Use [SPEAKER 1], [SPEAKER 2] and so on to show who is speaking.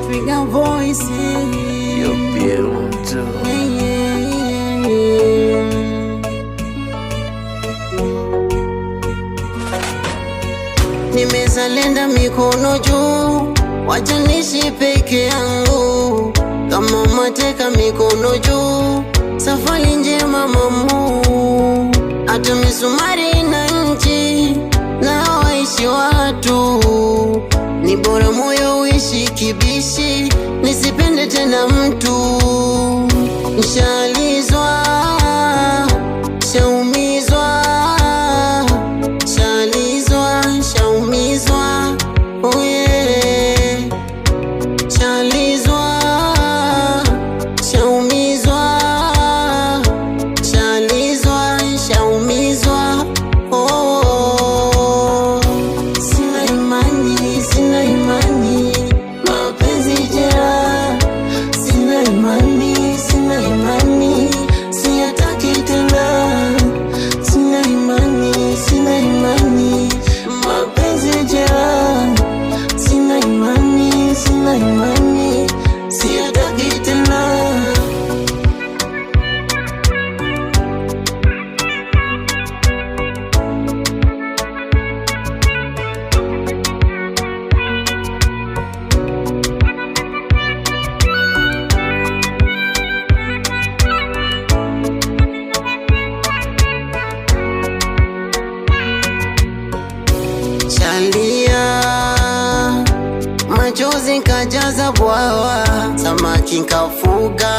[SPEAKER 1] Finger voice,
[SPEAKER 2] yo Piero too.
[SPEAKER 1] Nimezalenda mikono juu, wacha nishi peke yangu, kama mateka mikono juu, safari njema mamu. Hata misumari na nchi na waishi watu, ni bora moyo uishi kibishi, nisipende tena mtu. Nshalizwa, shaumizwa, shalizwa, shaumizwa, oh yeah. Shalizwa, shaumizwa, shalizwa, shaumizwa, oh. Sina imani, sina imani, mapenzi jera. Sina imani, sina imani, siyataki tena. Sina imani, sina imani, mapenzi jera. Sina imani, sina imani, siyataki tena. Chalia, machozi nkajaza bwawa, samaki nkafuga,